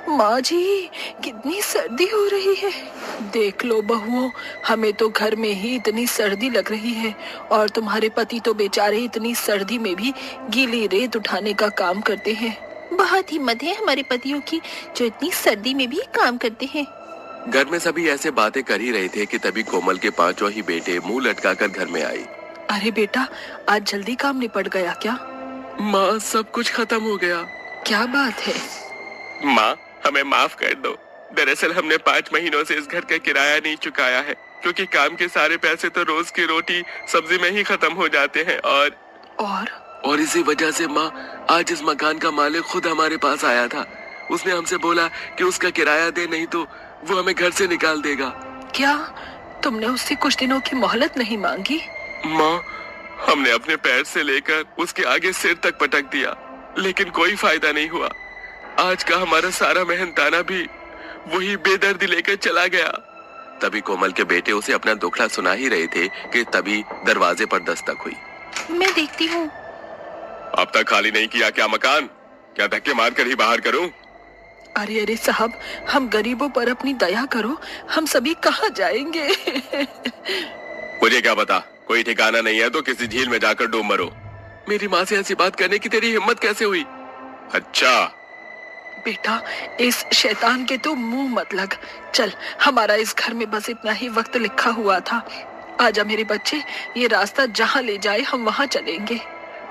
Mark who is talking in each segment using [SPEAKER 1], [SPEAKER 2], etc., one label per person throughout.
[SPEAKER 1] माँ जी, कितनी सर्दी हो रही है। देख लो बहुओं, हमें तो घर में ही इतनी सर्दी लग रही है और तुम्हारे पति तो बेचारे इतनी सर्दी में भी गीली रेत उठाने का काम करते हैं। बहुत हिम्मत है हमारे पतियों की, जो इतनी सर्दी में भी काम करते हैं।
[SPEAKER 2] घर में सभी ऐसे बातें कर ही रहे थे कि तभी कोमल के पांचों ही बेटे मुंह लटकाकर घर में आए।
[SPEAKER 1] अरे बेटा, आज जल्दी काम निपट गया क्या?
[SPEAKER 2] माँ, सब कुछ खत्म हो गया।
[SPEAKER 1] क्या बात है?
[SPEAKER 2] माँ, हमें माफ कर दो। दरअसल हमने 5 महीनों से इस घर का किराया नहीं चुकाया है, क्योंकि काम के सारे पैसे तो रोज की रोटी सब्जी में ही खत्म हो जाते हैं। और इसी वजह से माँ, आज इस मकान का मालिक खुद हमारे पास आया था। उसने हमसे बोला कि उसका किराया दे, नहीं तो वो हमें घर से निकाल देगा।
[SPEAKER 1] क्या तुमने उससे कुछ दिनों की मोहलत नहीं मांगी?
[SPEAKER 2] माँ, हमने अपने पैर से लेकर उसके आगे सिर तक पटक दिया, लेकिन कोई फायदा नहीं हुआ। आज का हमारा सारा मेहनताना भी वही बेदर्दी लेकर चला गया। तभी कोमल के बेटे उसे अपना दुखड़ा सुना ही रहे थे कि तभी दरवाजे पर दस्तक हुई।
[SPEAKER 1] मैं देखती हूँ।
[SPEAKER 2] अब तक खाली नहीं किया क्या मकान? क्या धक्के मार कर ही बाहर करूं?
[SPEAKER 1] अरे अरे साहब, हम गरीबों पर अपनी दया करो, हम सभी कहाँ जाएंगे?
[SPEAKER 2] मुझे क्या पता, कोई ठिकाना नहीं है तो किसी झील में जाकर डूब मरो। मेरी माँ से ऐसी बात करने की तेरी हिम्मत कैसे हुई? अच्छा
[SPEAKER 1] बेटा, इस शैतान के तो मुंह मत लग। चल, हमारा इस घर में बस इतना ही वक्त लिखा हुआ था। आजा मेरे बच्चे, ये रास्ता जहाँ ले जाए हम वहाँ चलेंगे।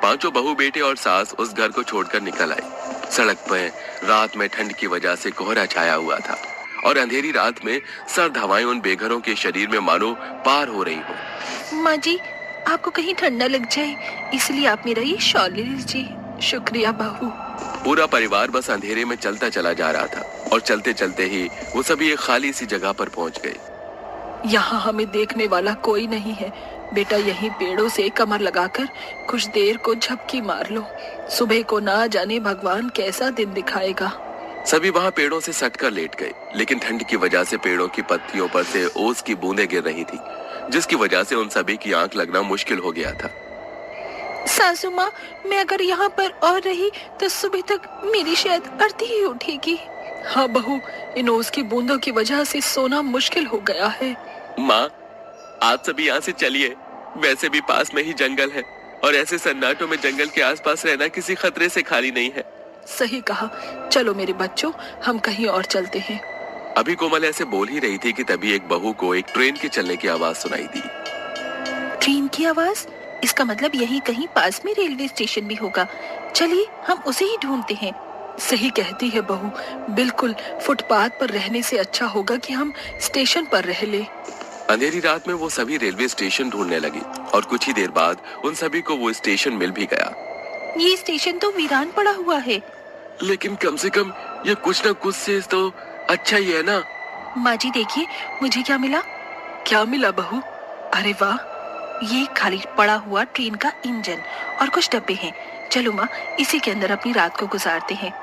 [SPEAKER 2] पांचों बहू बेटे और सास उस घर को छोड़कर निकल आई। सड़क पर रात में ठंड की वजह से कोहरा छाया हुआ था और अंधेरी रात में सर्द हवाएं उन बेघरों के शरीर में मानो पार हो रही हो।
[SPEAKER 1] माँ जी, आपको कहीं ठंडा लग जाए इसलिए आप मेरा ये शॉल ले लीजिए। शुक्रिया बहू।
[SPEAKER 2] पूरा परिवार बस अंधेरे में चलता चला जा रहा था और चलते चलते ही वो सभी एक खाली सी जगह पर पहुंच गए।
[SPEAKER 1] यहाँ हमें देखने वाला कोई नहीं है। बेटा, यहीं पेड़ों से कमर लगाकर कुछ देर को झपकी मार लो। सुबह को ना जाने भगवान कैसा दिन दिखाएगा।
[SPEAKER 2] सभी वहाँ पेड़ों से सटकर लेट गए, लेकिन ठंड की वजह से पेड़ों की पत्तियों पर से ओस की बूंदें गिर रही थी, जिसकी वजह से उन सभी की आंख लगना मुश्किल हो गया था।
[SPEAKER 1] सासू माँ, मैं अगर यहाँ पर और रही तो सुबह तक मेरी शायद अर्थी ही उठेगी। हाँ बहू, इन ओस की बूंदों की वजह से सोना मुश्किल हो गया है।
[SPEAKER 2] माँ, आप सभी यहाँ से चलिए। वैसे भी पास में ही जंगल है और ऐसे सन्नाटों में जंगल के आसपास रहना किसी खतरे से खाली नहीं है।
[SPEAKER 1] सही कहा। चलो मेरे बच्चों, हम कहीं और चलते हैं।
[SPEAKER 2] अभी कोमल ऐसे बोल ही रही थी कि तभी एक बहू को एक ट्रेन के चलने की आवाज सुनाई दी।
[SPEAKER 1] ट्रेन की आवाज? इसका मतलब यहीं कहीं पास में रेलवे स्टेशन भी होगा। चलिए हम उसे ही ढूंढते हैं। सही कहती है बहू, बिल्कुल फुटपाथ पर रहने से अच्छा होगा कि हम स्टेशन पर रह ले।
[SPEAKER 2] अंधेरी रात में वो सभी रेलवे स्टेशन ढूंढने लगे और कुछ ही देर बाद उन सभी को वो स्टेशन मिल भी गया।
[SPEAKER 1] ये स्टेशन तो वीरान पड़ा हुआ है,
[SPEAKER 2] लेकिन कम से कम ये कुछ न कुछ से तो अच्छा ही है ना।
[SPEAKER 1] माँ जी देखिए, मुझे क्या मिला। क्या मिला बहू? अरे वाह, ये खाली पड़ा हुआ ट्रेन का इंजन और कुछ डब्बे हैं। चलो माँ, इसी के अंदर अपनी रात को गुजारते हैं।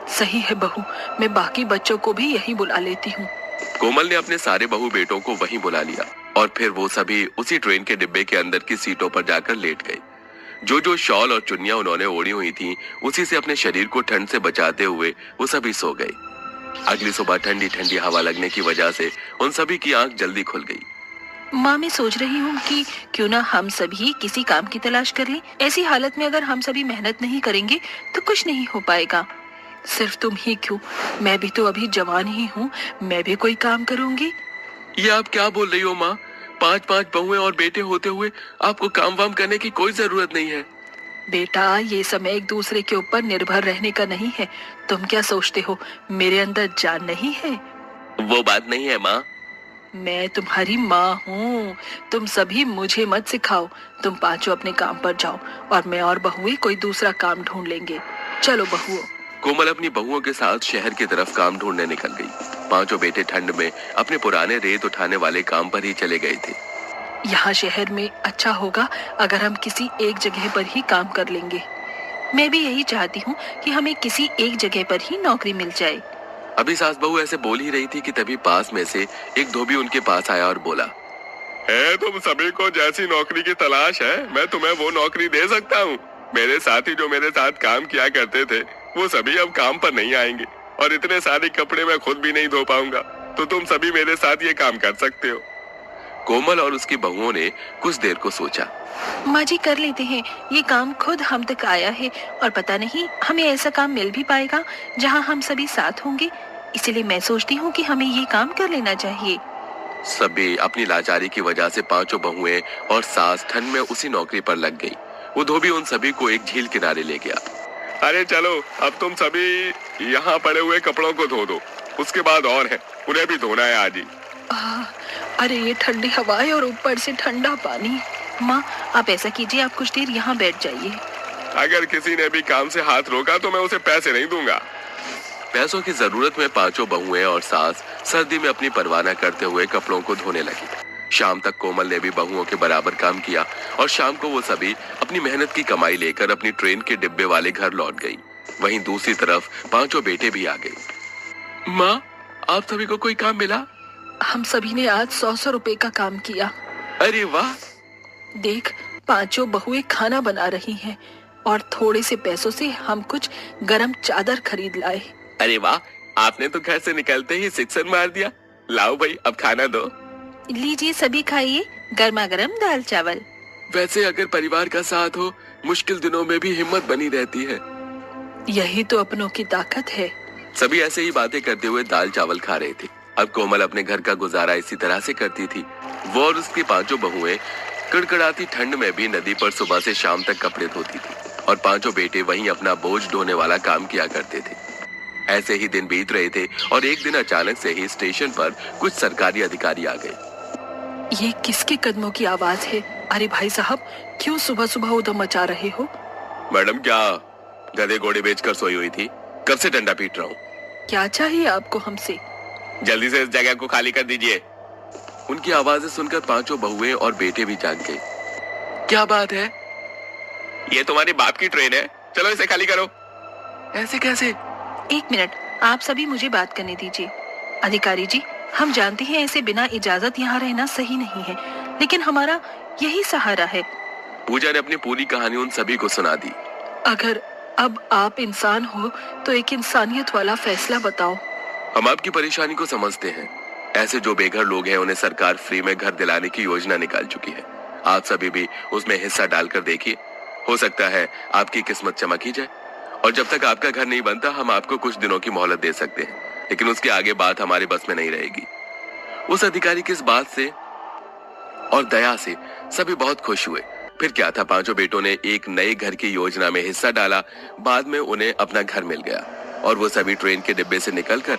[SPEAKER 1] सही है बहू, मैं बाकी बच्चों को भी यहीं बुला लेती हूँ।
[SPEAKER 2] कोमल ने अपने सारे बहू बेटों को वहीं बुला लिया और फिर वो सभी उसी ट्रेन के डिब्बे के अंदर की सीटों पर जाकर लेट गए। जो जो शॉल और चुन्नियां उन्होंने ओढ़ी हुई थी, उसी से अपने शरीर को ठंड से बचाते हुए वो सभी सो गए। अगली सुबह ठंडी ठंडी हवा लगने की वजह से उन सभी की आंख जल्दी खुल गई।
[SPEAKER 1] माँ, मैं सोच रही हूँ कि क्यों ना हम सभी किसी काम की तलाश कर लें। ऐसी हालत में अगर हम सभी मेहनत नहीं करेंगे तो कुछ नहीं हो पाएगा। सिर्फ तुम ही क्यों, मैं भी तो अभी जवान ही हूँ, मैं भी कोई काम करूँगी।
[SPEAKER 2] ये आप क्या बोल रही हो माँ? 5-5 बहुएं और बेटे होते हुए आपको काम वाम करने की कोई जरूरत नहीं है।
[SPEAKER 1] बेटा, ये समय एक दूसरे के ऊपर निर्भर रहने का नहीं है। तुम क्या सोचते हो, मेरे अंदर जान नहीं है?
[SPEAKER 2] वो बात नहीं है माँ।
[SPEAKER 1] मैं तुम्हारी माँ हूँ। तुम सभी मुझे मत सिखाओ। तुम पांचों अपने काम पर जाओ और मैं और बहुएं कोई दूसरा काम ढूंढ लेंगे। चलो बहुओं।
[SPEAKER 2] कोमल अपनी बहुओं के साथ शहर की तरफ काम ढूंढने निकल गई। पांचों बेटे ठंड में अपने पुराने रेत उठाने वाले काम पर ही चले गए थे।
[SPEAKER 1] यहाँ शहर में अच्छा होगा अगर हम किसी एक जगह पर ही काम कर लेंगे। मैं भी यही चाहती हूँ कि हमें किसी एक जगह पर ही नौकरी मिल जाए।
[SPEAKER 2] अभी सास बहू ऐसे बोल ही रही थी कि तभी पास में से एक धोबी उनके पास आया और बोला, है तुम सभी को जैसी नौकरी की तलाश है, मैं तुम्हें वो नौकरी दे सकता हूँ। मेरे साथी जो मेरे साथ काम किया करते थे, वो सभी अब काम पर नहीं आएंगे। और इतने सारे कपड़े मैं खुद भी नहीं धो पाऊंगा, तो तुम सभी मेरे साथ ये काम कर सकते हो। कोमल और उसकी बहुओं ने कुछ देर को सोचा।
[SPEAKER 1] माँ जी कर लेते हैं, ये काम खुद हम तक आया है और पता नहीं हमें ऐसा काम मिल भी पाएगा जहाँ हम सभी साथ होंगे, इसलिए मैं सोचती हूँ कि हमें ये काम कर लेना चाहिए।
[SPEAKER 2] सभी अपनी लाचारी की वजह से पांचों बहुएं और सास ठंड में उसी नौकरी पर लग गई। वो धोबी उन सभी को एक झील किनारे ले गया। अरे चलो, अब तुम सभी यहाँ पड़े हुए कपड़ों को धो दो, उसके बाद और है, उन्हें भी धोना है आज ही।
[SPEAKER 1] अरे ये ठंडी हवाएं और ऊपर से ठंडा पानी। माँ आप ऐसा कीजिए, आप कुछ देर यहाँ बैठ जाइए।
[SPEAKER 2] अगर किसी ने भी काम से हाथ रोका तो मैं उसे पैसे नहीं दूंगा। पैसों की जरूरत में पांचों बहुएं और सास सर्दी में अपनी परवाह न करते हुए कपड़ों को धोने लगी। शाम तक कोमल ने भी बहुओं के बराबर काम किया और शाम को वो सभी अपनी मेहनत की कमाई लेकर अपनी ट्रेन के डिब्बे वाले घर लौट गई। वहीं दूसरी तरफ पांचों बेटे भी आ गए। माँ, आप सभी को कोई काम मिला?
[SPEAKER 1] हम सभी ने आज 100 रुपए का काम किया।
[SPEAKER 2] अरे वाह!
[SPEAKER 1] देख, पांचों बहुएं खाना बना रही हैं और थोड़े से पैसों से हम कुछ गरम चादर खरीद लाए।
[SPEAKER 2] अरे वाह, आपने तो घर से निकलते ही सिक्सर मार दिया। लाओ भाई, अब खाना दो।
[SPEAKER 1] लीजिए सभी खाइए, गर्मा गर्म दाल चावल।
[SPEAKER 2] वैसे अगर परिवार का साथ हो, मुश्किल दिनों में भी हिम्मत बनी रहती है।
[SPEAKER 1] यही तो अपनों की ताकत है।
[SPEAKER 2] सभी ऐसे ही बातें करते हुए दाल चावल खा रहे थे। अब कोमल अपने घर का गुजारा इसी तरह से करती थी। वो और उसकी पांचों बहुएं कड़कड़ाती ठंड में भी नदी पर सुबह से शाम तक कपड़े धोती थी और पांचों बेटे वहीं अपना बोझ ढोने वाला काम किया करते थे। ऐसे ही दिन बीत रहे थे और एक दिन अचानक से ही स्टेशन पर कुछ सरकारी अधिकारी आ गए।
[SPEAKER 1] ये किसके कदमों की आवाज है? अरे भाई साहब, क्यों सुबह सुबह उधम मचा रहे हो?
[SPEAKER 2] मैडम, क्या गधे घोड़े बेचकर सोई हुई थी? कब से डंडा पीट रहा हूँ।
[SPEAKER 1] क्या चाहिए आपको हमसे?
[SPEAKER 2] जल्दी से इस जगह को खाली कर दीजिए। उनकी आवाजें सुनकर पांचों बहुएं और बेटे भी जाग गए। क्या बात है? ये तुम्हारे बाप की ट्रेन है, चलो इसे खाली करो। ऐसे कैसे?
[SPEAKER 1] एक मिनट, आप सभी मुझे बात करने दीजिए। अधिकारी जी, हम जानते हैं ऐसे बिना इजाजत यहाँ रहना सही नहीं है, लेकिन हमारा यही सहारा है।
[SPEAKER 2] पूजा ने अपनी पूरी कहानी उन सभी को सुना दी।
[SPEAKER 1] अगर अब आप इंसान हो तो एक इंसानियत वाला फैसला बताओ।
[SPEAKER 2] हम आपकी परेशानी को समझते हैं। ऐसे जो बेघर लोग हैं उन्हें सरकार फ्री में घर दिलाने की योजना निकाल चुकी है। आप सभी भी उसमें हिस्सा डालकर देखिए, हो सकता है आपकी किस्मत चमक ही जाए। और जब तक आपका घर नहीं बनता, हम आपको कुछ दिनों की मोहलत दे सकते हैं, लेकिन उसके आगे बात हमारे बस में नहीं रहेगी। उस अधिकारी की इस बात से और दया से सभी बहुत खुश हुए। फिर क्या था, पांचों बेटों ने एक नए घर की योजना में हिस्सा डाला। बाद में उन्हें अपना घर मिल गया और वो सभी ट्रेन के डिब्बे से निकलकर